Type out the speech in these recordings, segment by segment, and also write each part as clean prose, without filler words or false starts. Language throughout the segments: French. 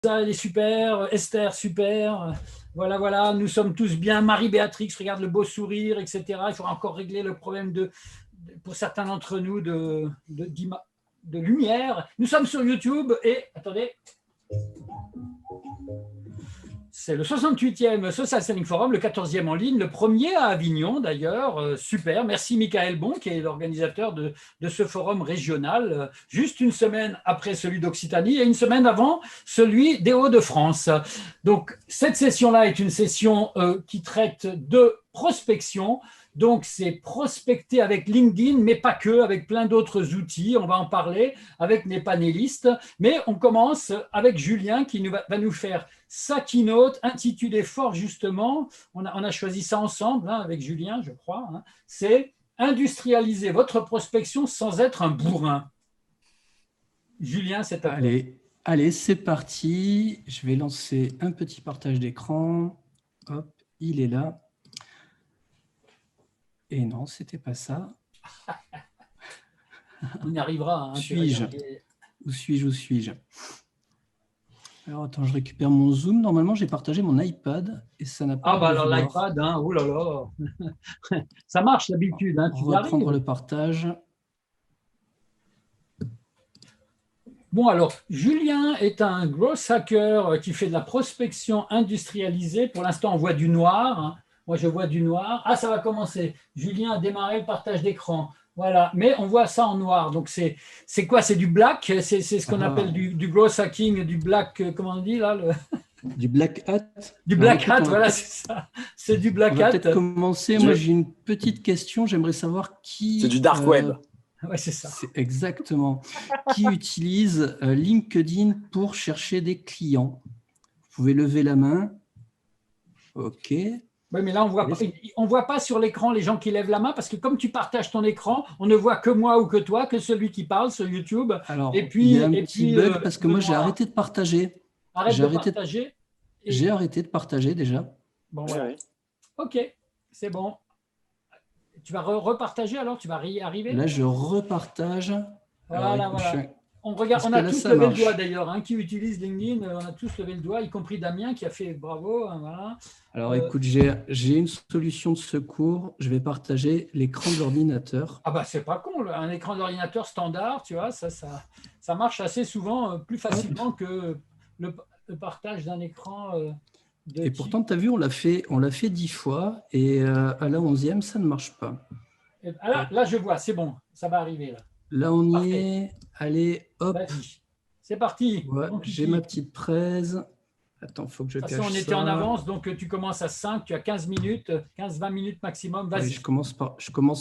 elle est super, Esther, super. Voilà, voilà, nous sommes tous bien. Marie-Béatrix, regarde le beau sourire, etc. Il faudra encore régler le problème pour certains d'entre nous de lumière. Nous sommes sur YouTube et, attendez, c'est le 68e Social Selling Forum, le 14e en ligne, le premier à Avignon d'ailleurs. Super, merci Michael Bon qui est l'organisateur de ce forum régional, juste une semaine après celui d'Occitanie et une semaine avant celui des Hauts-de-France. Donc cette session-là est une session qui traite de prospection. Donc, c'est prospecter avec LinkedIn, mais pas que, avec plein d'autres outils. On va en parler avec mes panélistes. Mais on commence avec Julien qui va nous faire sa keynote intitulée fort justement, on a choisi ça ensemble avec Julien, je crois, c'est « Industrialiser votre prospection sans être un bourrin ». Julien, c'est à toi. Allez, c'est parti. Je vais lancer un petit partage d'écran. Hop, il est là. Et non, c'était pas ça. On y arrivera. Où suis-je? Où suis-je? Alors, attends, je récupère mon Zoom. Normalement, j'ai partagé mon iPad et ça n'a pas. Ah, bah alors l'iPad, oh là là. Ça marche d'habitude. Reprendre le partage. Bon, alors, Julien est un growth hacker qui fait de la prospection industrialisée. Pour l'instant, on voit du noir. Moi, je vois du noir. Ah, ça va commencer. Julien a démarré le partage d'écran. Voilà, mais on voit ça en noir. Donc, c'est quoi? C'est du black? C'est ce qu'on appelle du growth hacking, du black, comment on dit là Du black hat. Du black hat, voilà, c'est ça. C'est du black hat. On va peut-être commencer. Moi, j'ai une petite question. J'aimerais savoir qui… C'est du dark web. Ouais, c'est ça. Exactement. Qui utilise LinkedIn pour chercher des clients? Vous pouvez lever la main. OK. Oui, mais là, on voit pas sur l'écran les gens qui lèvent la main parce que comme tu partages ton écran, on ne voit que moi ou que toi, que celui qui parle sur YouTube. Alors, et puis, il y a un petit bug parce que moi, j'ai arrêté de partager. Arrête de partager. J'ai arrêté de partager déjà. Bon, voilà. Ouais. OK, c'est bon. Tu vas repartager alors? Tu vas y arriver? Là, je repartage. Voilà, voilà. On regarde, on a tous levé le doigt d'ailleurs, qui utilise LinkedIn, on a tous levé le doigt, y compris Damien qui a fait bravo. Voilà. Alors écoute, j'ai une solution de secours, je vais partager l'écran de l'ordinateur. Ah bah c'est pas con, un écran d'ordinateur standard, tu vois, ça marche assez souvent, plus facilement que le partage d'un écran. Et pourtant, tu as vu, on l'a fait 10 fois et à la 11e, ça ne marche pas. Là, je vois, c'est bon, ça va arriver. Là, on y est. Allez, hop. C'est parti. Ouais, j'ai ma petite presse. Attends, il faut que je cache ça. On était en avance, donc tu commences à 5, tu as 15 minutes, 15-20 minutes maximum. Vas-y. Je commence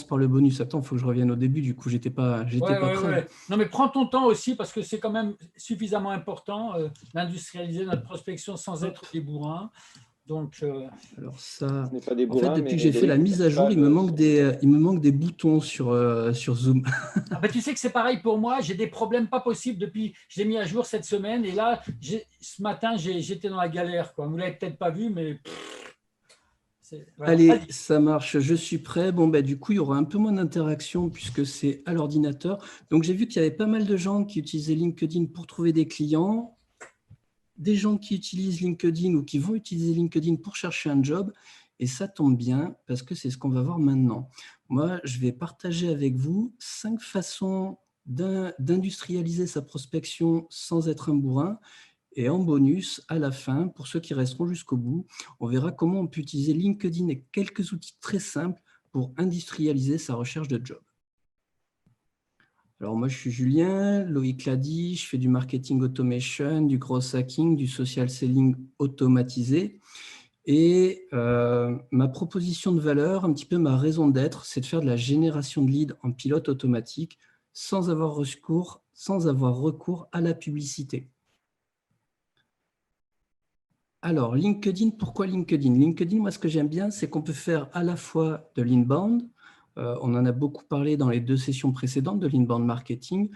par le bonus. Attends, il faut que je revienne au début, du coup, j'étais pas prêt. Ouais. Non, mais prends ton temps aussi, parce que c'est quand même suffisamment important d'industrialiser notre prospection sans être des bourrins. Donc, alors ça, en fait, depuis que j'ai fait la mise à jour, il me manque des boutons sur Zoom. Ah ben, tu sais que c'est pareil pour moi, j'ai des problèmes pas possibles depuis que je l'ai mis à jour cette semaine. Et là, ce matin, j'étais dans la galère, quoi. Vous ne l'avez peut-être pas vu, mais… Voilà. Allez, ça marche, je suis prêt. Bon, du coup, il y aura un peu moins d'interaction puisque c'est à l'ordinateur. Donc, j'ai vu qu'il y avait pas mal de gens qui utilisaient LinkedIn pour trouver des clients, des gens qui utilisent LinkedIn ou qui vont utiliser LinkedIn pour chercher un job. Et ça tombe bien parce que c'est ce qu'on va voir maintenant. Moi, je vais partager avec vous 5 façons d'industrialiser sa prospection sans être un bourrin. Et en bonus, à la fin, pour ceux qui resteront jusqu'au bout, on verra comment on peut utiliser LinkedIn et quelques outils très simples pour industrialiser sa recherche de job. Alors moi, je suis Julien, Loïc l'a dit, je fais du marketing automation, du growth hacking, du social selling automatisé. Et ma proposition de valeur, un petit peu ma raison d'être, c'est de faire de la génération de leads en pilote automatique sans avoir recours à la publicité. Alors, LinkedIn, pourquoi LinkedIn? LinkedIn, moi, ce que j'aime bien, c'est qu'on peut faire à la fois de l'inbound, on en a beaucoup parlé dans les 2 sessions précédentes de l'inbound marketing,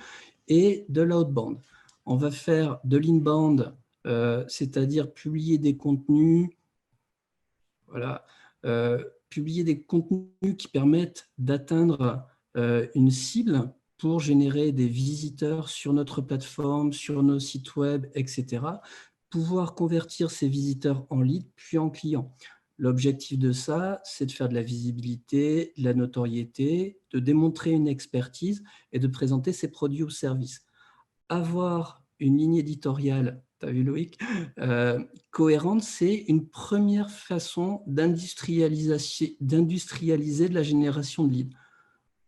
et de l'outbound. On va faire de l'inbound, c'est-à-dire publier des contenus, voilà, publier des contenus qui permettent d'atteindre une cible pour générer des visiteurs sur notre plateforme, sur nos sites web, etc., pouvoir convertir ces visiteurs en leads puis en clients. L'objectif de ça, c'est de faire de la visibilité, de la notoriété, de démontrer une expertise et de présenter ses produits ou services. Avoir une ligne éditoriale, tu as vu Loïc, cohérente, c'est une première façon d'industrialiser de la génération de leads.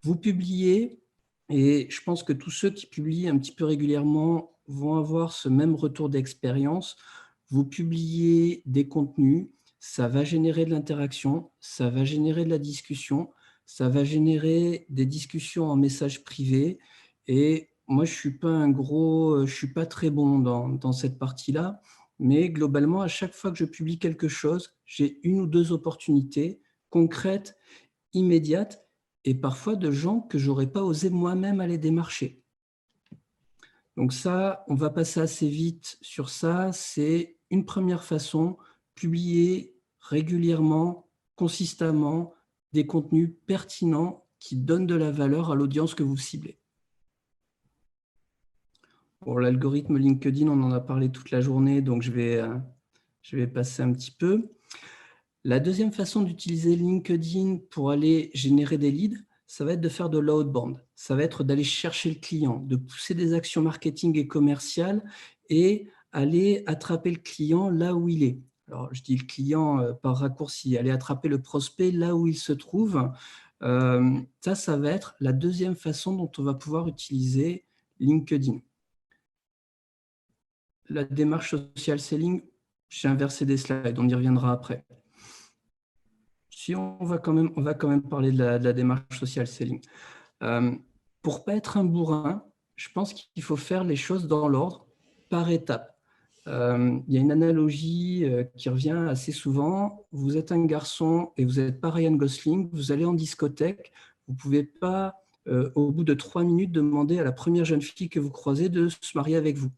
Vous publiez, et je pense que tous ceux qui publient un petit peu régulièrement vont avoir ce même retour d'expérience. Vous publiez des contenus, ça va générer de l'interaction, ça va générer de la discussion, ça va générer des discussions en message privé. Et moi, je suis pas très bon dans cette partie-là, mais globalement, à chaque fois que je publie quelque chose, j'ai une ou deux opportunités concrètes, immédiates, et parfois de gens que j'aurais pas osé moi-même aller démarcher. Donc ça, on va passer assez vite sur ça. C'est une première façon, publier régulièrement, consistamment, des contenus pertinents qui donnent de la valeur à l'audience que vous ciblez. Pour l'algorithme LinkedIn, on en a parlé toute la journée, donc je vais passer un petit peu. La deuxième façon d'utiliser LinkedIn pour aller générer des leads, ça va être de faire de l'outbound. Ça va être d'aller chercher le client, de pousser des actions marketing et commerciales et aller attraper le client là où il est. Alors, je dis le client par raccourci, aller attraper le prospect là où il se trouve. Ça va être la deuxième façon dont on va pouvoir utiliser LinkedIn. La démarche social selling, j'ai inversé des slides, on y reviendra après. Si on va quand même parler de la démarche social selling. Pour ne pas être un bourrin, je pense qu'il faut faire les choses dans l'ordre, par étapes. Il y a une analogie qui revient assez souvent. Vous êtes un garçon et vous n'êtes pas Ryan Gosling, vous allez en discothèque, vous ne pouvez pas, au bout de 3 minutes, demander à la première jeune fille que vous croisez de se marier avec vous.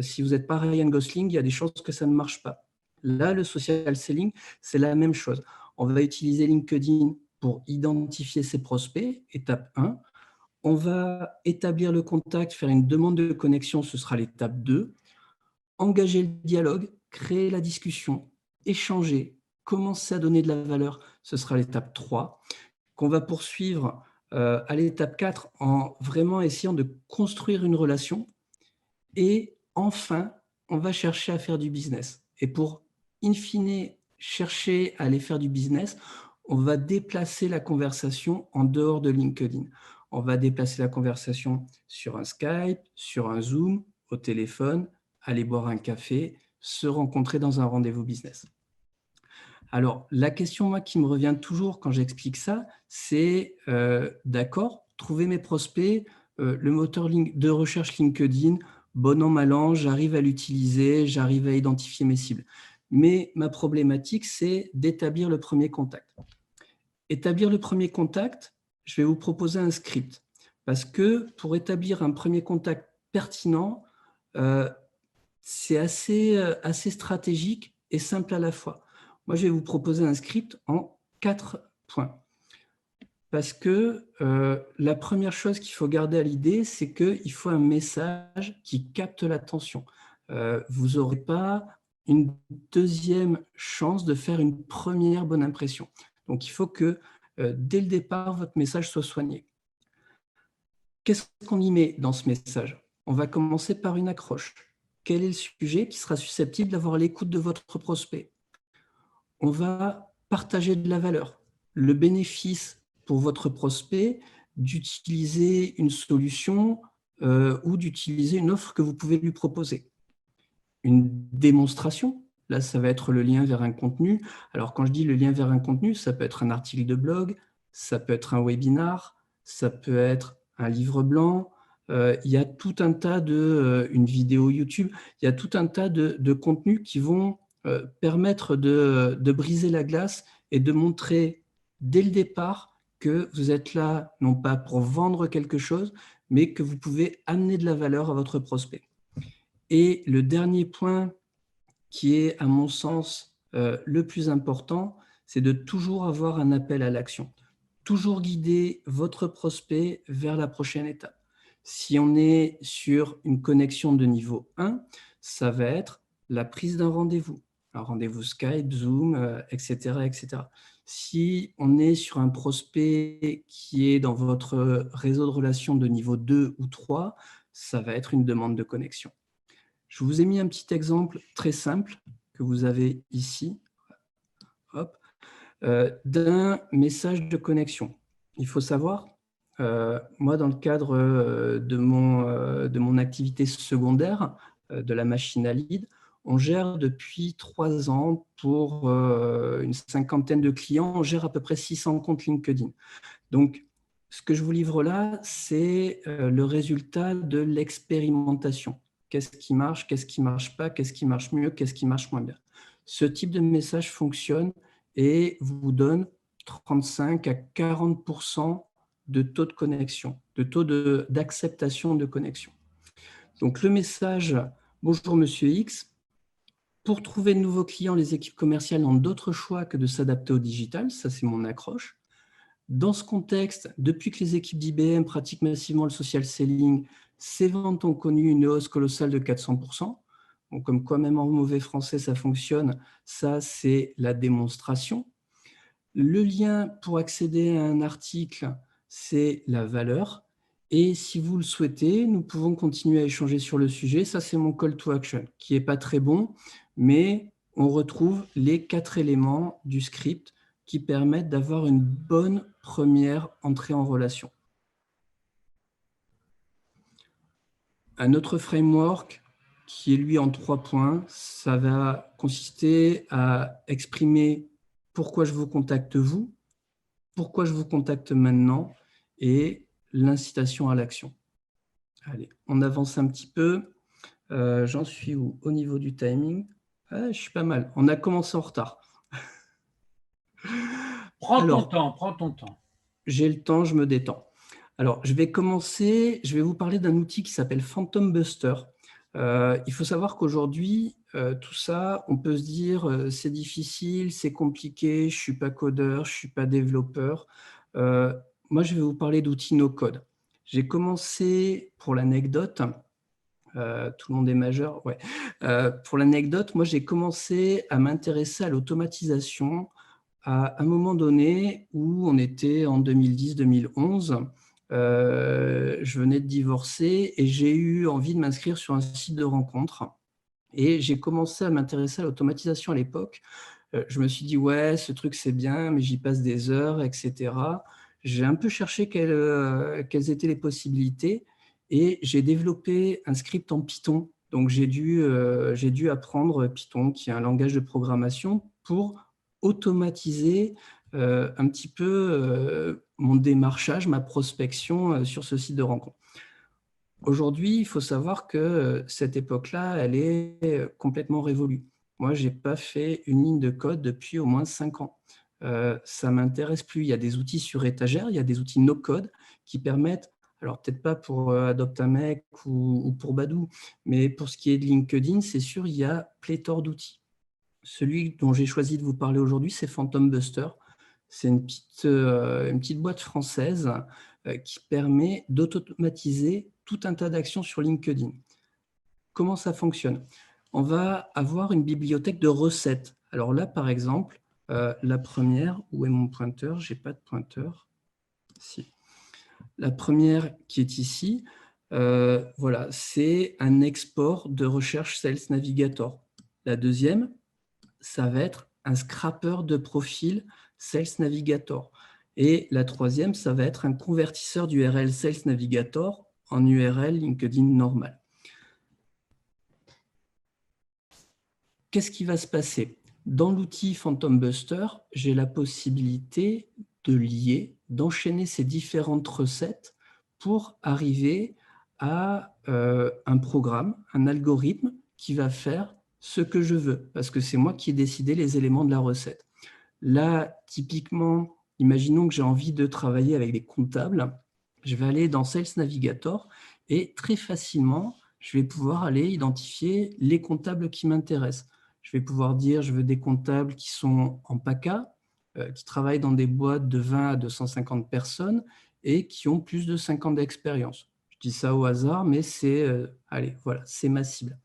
Si vous n'êtes pas Ryan Gosling, il y a des chances que ça ne marche pas. Là, le social selling, c'est la même chose. On va utiliser LinkedIn pour identifier ses prospects, étape 1. On va établir le contact, faire une demande de connexion, ce sera l'étape 2. Engager le dialogue, créer la discussion, échanger, commencer à donner de la valeur, ce sera l'étape 3. Qu'on va poursuivre à l'étape 4 en vraiment essayant de construire une relation. Et enfin, on va chercher à faire du business. Et pour, in fine, chercher à aller faire du business, on va déplacer la conversation en dehors de LinkedIn. On va déplacer la conversation sur un Skype, sur un Zoom, au téléphone, aller boire un café, se rencontrer dans un rendez-vous business. Alors, la question moi, qui me revient toujours quand j'explique ça, c'est d'accord, trouver mes prospects, le moteur de recherche LinkedIn, bon an, mal an, j'arrive à l'utiliser, j'arrive à identifier mes cibles. Mais ma problématique, c'est d'établir le premier contact. Établir le premier contact, je vais vous proposer un script. Parce que pour établir un premier contact pertinent, c'est assez stratégique et simple à la fois. Moi, je vais vous proposer un script en 4 points. Parce que la première chose qu'il faut garder à l'idée, c'est qu'il faut un message qui capte l'attention. Vous n'aurez pas une deuxième chance de faire une première bonne impression. Donc, il faut que dès le départ, votre message soit soigné. Qu'est-ce qu'on y met dans ce message? On va commencer par une accroche. Quel est le sujet qui sera susceptible d'avoir l'écoute de votre prospect? On va partager de la valeur. Le bénéfice pour votre prospect d'utiliser une solution ou d'utiliser une offre que vous pouvez lui proposer. Une démonstration, là, ça va être le lien vers un contenu. Alors, quand je dis le lien vers un contenu, ça peut être un article de blog, ça peut être un webinar, ça peut être un livre blanc. Il y a tout un tas une vidéo YouTube, il y a tout un tas de contenus qui vont permettre de briser la glace et de montrer dès le départ que vous êtes là, non pas pour vendre quelque chose, mais que vous pouvez amener de la valeur à votre prospect. Et le dernier point qui est, à mon sens, le plus important, c'est de toujours avoir un appel à l'action. Toujours guider votre prospect vers la prochaine étape. Si on est sur une connexion de niveau 1, ça va être la prise d'un rendez-vous, un rendez-vous Skype, Zoom, etc., etc. Si on est sur un prospect qui est dans votre réseau de relations de niveau 2 ou 3, ça va être une demande de connexion. Je vous ai mis un petit exemple très simple que vous avez ici, d'un message de connexion. Il faut savoir, moi, dans le cadre de mon activité secondaire, de la machine à lead, on gère depuis 3 ans pour une cinquantaine de clients, on gère à peu près 600 comptes LinkedIn. Donc, ce que je vous livre là, c'est le résultat de l'expérimentation. Qu'est-ce qui marche marche pas, qu'est-ce qui marche mieux, qu'est-ce qui marche moins bien. Ce type de message fonctionne et vous donne 35 à 40% de taux de connexion, de taux d'acceptation de connexion. Donc, le message « Bonjour Monsieur X », pour trouver de nouveaux clients, les équipes commerciales n'ont d'autre choix que de s'adapter au digital. Ça, c'est mon accroche. Dans ce contexte, depuis que les équipes d'IBM pratiquent massivement le social selling, ces ventes ont connu une hausse colossale de 400%. Donc, comme quoi, même en mauvais français, ça fonctionne. Ça, c'est la démonstration. Le lien pour accéder à un article, c'est la valeur. Et si vous le souhaitez, nous pouvons continuer à échanger sur le sujet. Ça, c'est mon call to action, qui n'est pas très bon, mais on retrouve les 4 éléments du script qui permettent d'avoir une bonne première entrée en relation. Un autre framework qui est lui en 3 points, ça va consister à exprimer pourquoi je vous contacte vous, pourquoi je vous contacte maintenant et l'incitation à l'action. Allez, on avance un petit peu. J'en suis où au niveau du timing? Je suis pas mal. On a commencé en retard. Prends ton temps, prends ton temps. J'ai le temps, je me détends. Alors, je vais commencer, je vais vous parler d'un outil qui s'appelle Phantom Buster. Il faut savoir qu'aujourd'hui, tout ça, on peut se dire c'est difficile, c'est compliqué, je ne suis pas codeur, je ne suis pas développeur. Moi, je vais vous parler d'outils no-code. J'ai commencé, pour l'anecdote, tout le monde est majeur, ouais. Pour l'anecdote, moi, j'ai commencé à m'intéresser à l'automatisation à un moment donné où on était en 2010-2011. Je venais de divorcer et j'ai eu envie de m'inscrire sur un site de rencontre. Et j'ai commencé à m'intéresser à l'automatisation à l'époque. Je me suis dit, ouais, ce truc, c'est bien, mais j'y passe des heures, etc. J'ai un peu cherché quelles étaient les possibilités et j'ai développé un script en Python. Donc, j'ai dû apprendre Python, qui est un langage de programmation, pour automatiser un petit peu mon démarchage, ma prospection sur ce site de rencontre. Aujourd'hui, il faut savoir que cette époque-là, elle est complètement révolue. Moi, je n'ai pas fait une ligne de code depuis au moins 5 ans. Ça ne m'intéresse plus. Il y a des outils sur étagère, il y a des outils no-code qui permettent, alors peut-être pas pour Adopt-A-Mec ou pour Badoo, mais pour ce qui est de LinkedIn, c'est sûr, il y a pléthore d'outils. Celui dont j'ai choisi de vous parler aujourd'hui, c'est Phantom Buster. C'est une petite boîte française qui permet d'automatiser tout un tas d'actions sur LinkedIn. Comment ça fonctionne? On va avoir une bibliothèque de recettes. Alors là, par exemple, la première, où est mon pointeur? Je n'ai pas de pointeur. Si. La première qui est ici, voilà, c'est un export de recherche Sales Navigator. La deuxième, ça va être un scrapper de profil Sales Navigator. Et la troisième, ça va être un convertisseur d'URL Sales Navigator en URL LinkedIn normal. Qu'est-ce qui va se passer? Dans l'outil Phantom Buster, j'ai la possibilité de lier, d'enchaîner ces différentes recettes pour arriver à un programme, un algorithme qui va faire ce que je veux, parce que c'est moi qui ai décidé les éléments de la recette. Là, typiquement, imaginons que j'ai envie de travailler avec des comptables. Je vais aller dans Sales Navigator et très facilement, je vais pouvoir aller identifier les comptables qui m'intéressent. Je vais pouvoir dire, je veux des comptables qui sont en PACA, qui travaillent dans des boîtes de 20 à 250 personnes et qui ont plus de 5 ans d'expérience. Je dis ça au hasard, mais c'est allez, voilà, c'est ma cible.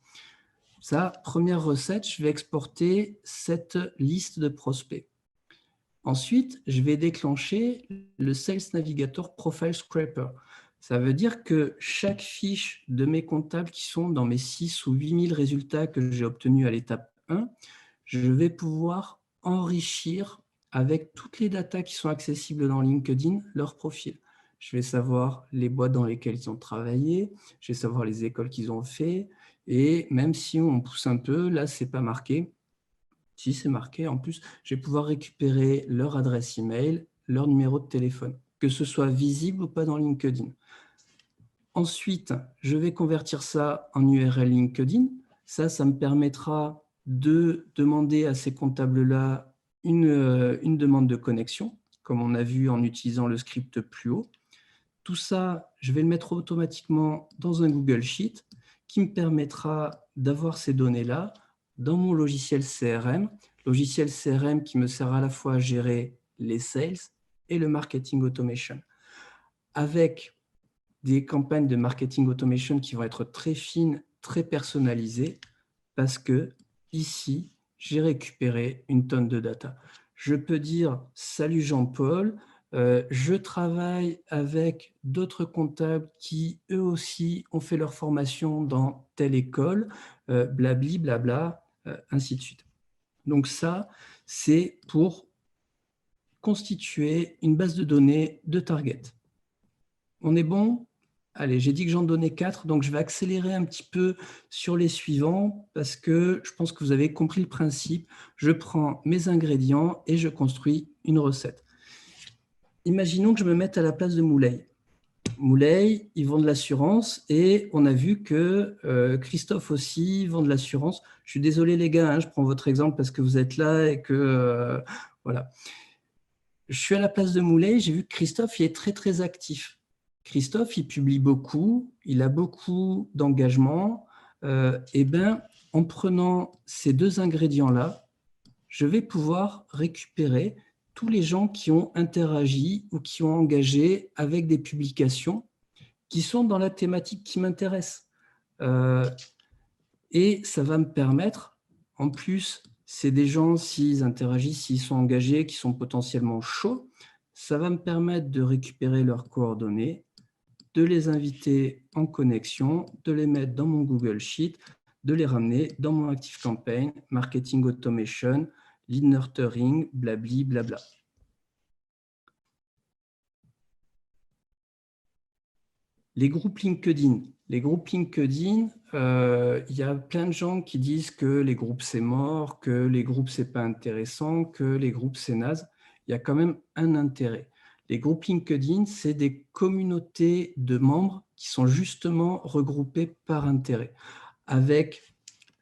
Ça, première recette, je vais exporter cette liste de prospects. Ensuite, je vais déclencher le Sales Navigator Profile Scraper. Ça veut dire que chaque fiche de mes comptables qui sont dans mes 6 ou 8 000 résultats que j'ai obtenus à l'étape 1, je vais pouvoir enrichir avec toutes les datas qui sont accessibles dans LinkedIn, leur profil. Je vais savoir les boîtes dans lesquelles ils ont travaillé, je vais savoir les écoles qu'ils ont fait, et même si on pousse un peu, là, ce n'est pas marqué. Si c'est marqué, en plus, je vais pouvoir récupérer leur adresse email, leur numéro de téléphone, que ce soit visible ou pas dans LinkedIn. Ensuite, je vais convertir ça en URL LinkedIn. Ça me permettra de demander à ces comptables-là une demande de connexion, comme on a vu en utilisant le script plus haut. Tout ça, je vais le mettre automatiquement dans un Google Sheet qui me permettra d'avoir ces données-là dans mon logiciel CRM qui me sert à la fois à gérer les sales et le marketing automation. Avec des campagnes de marketing automation qui vont être très fines, très personnalisées, parce que ici, j'ai récupéré une tonne de data. Je peux dire « Salut Jean-Paul », je travaille avec d'autres comptables qui, eux aussi, ont fait leur formation dans telle école, blabli, blabla, ainsi de suite. Donc ça, c'est pour constituer une base de données de target. On est bon ? Allez, j'ai dit que j'en donnais 4, donc je vais accélérer un petit peu sur les suivants parce que je pense que vous avez compris le principe. Je prends mes ingrédients et je construis une recette. Imaginons que je me mette à la place de Moulay. Moulay, ils vendent de l'assurance et on a vu que Christophe aussi vend de l'assurance. Je suis désolé les gars, je prends votre exemple parce que vous êtes là et que voilà. Je suis à la place de Moulay, j'ai vu que Christophe il est très très actif. Christophe, il publie beaucoup, il a beaucoup d'engagement. En prenant ces 2 ingrédients-là, je vais pouvoir récupérer tous les gens qui ont interagi ou qui ont engagé avec des publications qui sont dans la thématique qui m'intéresse. Et ça va me permettre, en plus, c'est des gens, s'ils interagissent, s'ils sont engagés, qui sont potentiellement chauds, ça va me permettre de récupérer leurs coordonnées, de les inviter en connexion, de les mettre dans mon Google Sheet, de les ramener dans mon ActiveCampaign, Marketing Automation, Lead Nurturing, blabli, blabla. Les groupes LinkedIn. Les groupes LinkedIn, il y a plein de gens qui disent que les groupes c'est mort, que les groupes c'est pas intéressant, que les groupes c'est naze. Il y a quand même un intérêt. Les groupes LinkedIn, c'est des communautés de membres qui sont justement regroupés par intérêt. Avec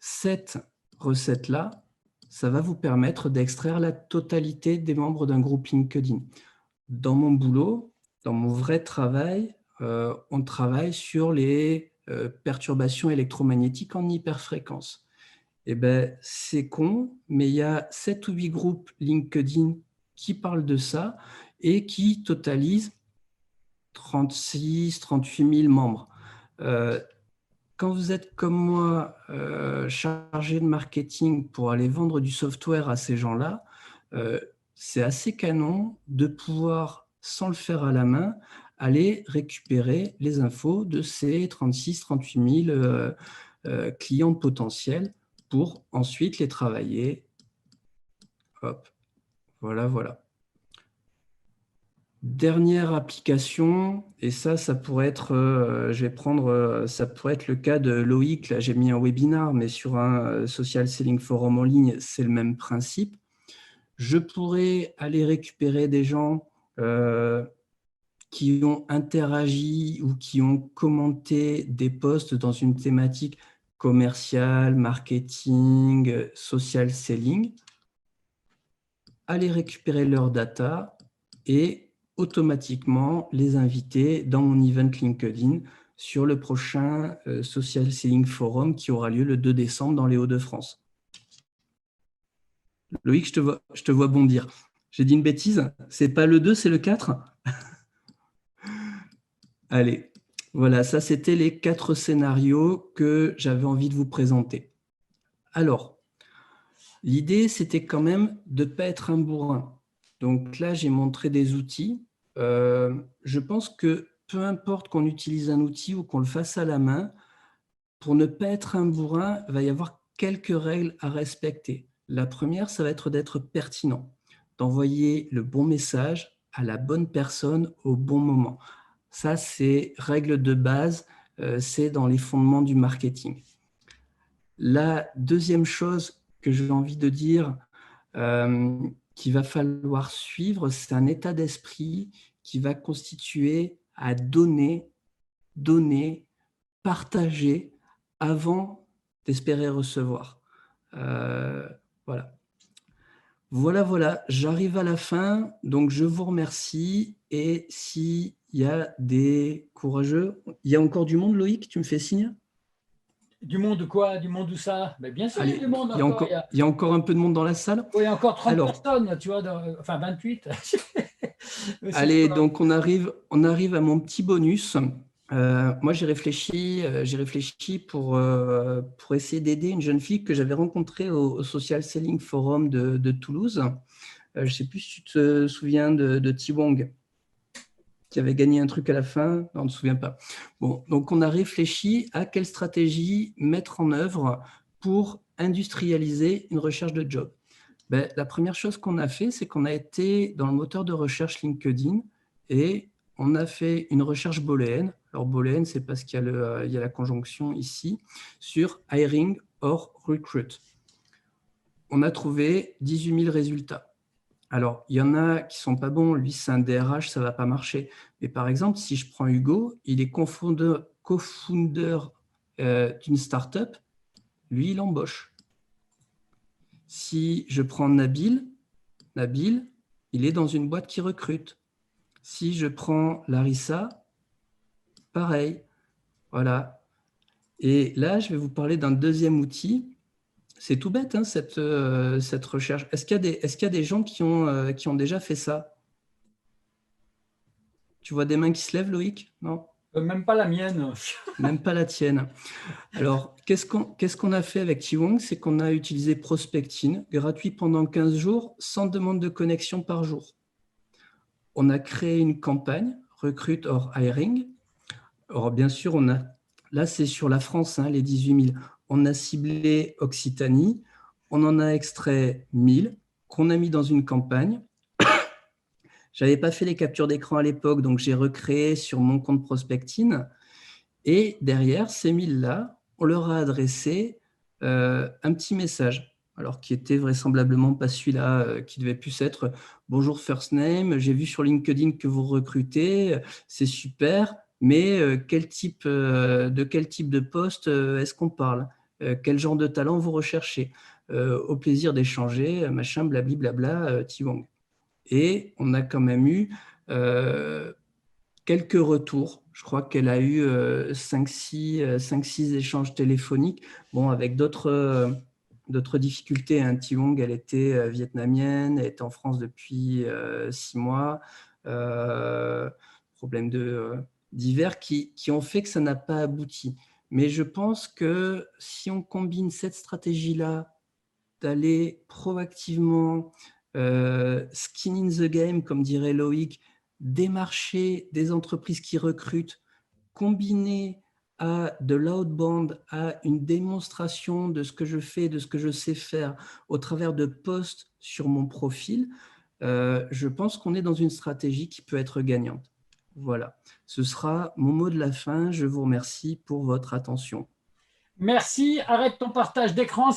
cette recette-là, ça va vous permettre d'extraire la totalité des membres d'un groupe LinkedIn. Dans mon boulot, dans mon vrai travail, on travaille sur les perturbations électromagnétiques en hyperfréquence. Eh ben, c'est con, mais il y a 7 ou 8 groupes LinkedIn qui parlent de ça et qui totalisent 36 38 000 membres. Quand vous êtes comme moi chargé de marketing pour aller vendre du software à ces gens-là, c'est assez canon de pouvoir, sans le faire à la main, aller récupérer les infos de ces 36 38 000 clients potentiels pour ensuite les travailler. Hop, voilà, voilà. Dernière application, et ça pourrait être, ça pourrait être le cas de Loïc. Là, j'ai mis un webinar, mais sur un social selling forum en ligne, c'est le même principe. Je pourrais aller récupérer des gens qui ont interagi ou qui ont commenté des posts dans une thématique commerciale, marketing, social selling, aller récupérer leurs data et automatiquement les inviter dans mon event LinkedIn sur le prochain Social Selling Forum qui aura lieu le 2 décembre dans les Hauts-de-France. Loïc, je te vois bondir. J'ai dit une bêtise, c'est pas le 2, c'est le 4 ? Allez, voilà, ça c'était les 4 scénarios que j'avais envie de vous présenter. Alors, l'idée, c'était quand même de ne pas être un bourrin. Donc là, j'ai montré des outils. Je pense que peu importe qu'on utilise un outil ou qu'on le fasse à la main, pour ne pas être un bourrin, il va y avoir quelques règles à respecter. La première, ça va être d'être pertinent, d'envoyer le bon message à la bonne personne au bon moment. Ça, c'est règle de base, c'est dans les fondements du marketing. La deuxième chose que j'ai envie de dire, qu'il va falloir suivre, c'est un état d'esprit qui va constituer à donner, partager avant d'espérer recevoir. Voilà. Voilà, j'arrive à la fin, donc je vous remercie. Et s'il y a des courageux, il y a encore du monde, Loïc, tu me fais signe? Du monde quoi? Du monde où ça? Mais bien sûr, il y a Allez, du monde il y a encore. encore, il y a encore un peu de monde dans la salle. Il y a encore 30 Alors, personnes, tu vois, enfin 28. Mais c'est allez, pas- donc on arrive à mon petit bonus. Moi, j'ai réfléchi pour essayer d'aider une jeune fille que j'avais rencontrée au Social Selling Forum de Toulouse. Je ne sais plus si tu te souviens de Ti Wong, qui avait gagné un truc à la fin. Non, on ne se souvient pas. Bon, donc on a réfléchi à quelle stratégie mettre en œuvre pour industrialiser une recherche de job. Ben, la première chose qu'on a fait, c'est qu'on a été dans le moteur de recherche LinkedIn et on a fait une recherche booléenne. Alors, booléenne, c'est parce qu'il y a la conjonction ici, sur hiring or recruit. On a trouvé 18 000 résultats. Alors, il y en a qui ne sont pas bons. Lui, c'est un DRH, ça ne va pas marcher. Mais par exemple, si je prends Hugo, il est co-founder d'une startup. Lui, il embauche. Si je prends Nabil, il est dans une boîte qui recrute. Si je prends Larissa, pareil. Voilà. Et là, je vais vous parler d'un deuxième outil. C'est tout bête, hein, cette recherche. Est-ce qu'il y a des gens qui ont déjà fait ça? Tu vois des mains qui se lèvent, Loïc? Non? Même pas la mienne. Même pas la tienne. Alors, qu'est-ce qu'on a fait avec Tiwong? C'est qu'on a utilisé Prospectin, gratuit pendant 15 jours, sans demande de connexion par jour. On a créé une campagne, Recruit or Hiring. Alors, bien sûr, là, c'est sur la France, hein, les 18 000. On a ciblé Occitanie. On en a extrait 1000 qu'on a mis dans une campagne. Je n'avais pas fait les captures d'écran à l'époque, donc j'ai recréé sur mon compte Prospectin. Et derrière, ces 1000-là, on leur a adressé un petit message, alors qui était vraisemblablement pas celui-là, qui devait plus être « Bonjour First Name, j'ai vu sur LinkedIn que vous recrutez, c'est super, mais de quel type de poste est-ce qu'on parle? Quel genre de talent vous recherchez? Au plaisir d'échanger, machin, blablabla, Tiwong. » Et on a quand même eu quelques retours. Je crois qu'elle a eu 5-6 échanges téléphoniques, bon, avec d'autres difficultés. Hein. Tiwong, elle était vietnamienne, elle était en France depuis 6 mois. Problèmes divers qui ont fait que ça n'a pas abouti. Mais je pense que si on combine cette stratégie-là, d'aller proactivement skin in the game, comme dirait Loïc, démarcher des entreprises qui recrutent, combiné à de l'outbound, à une démonstration de ce que je fais, de ce que je sais faire au travers de posts sur mon profil, je pense qu'on est dans une stratégie qui peut être gagnante. Voilà, ce sera mon mot de la fin. Je vous remercie pour votre attention. Merci. Arrête ton partage d'écran.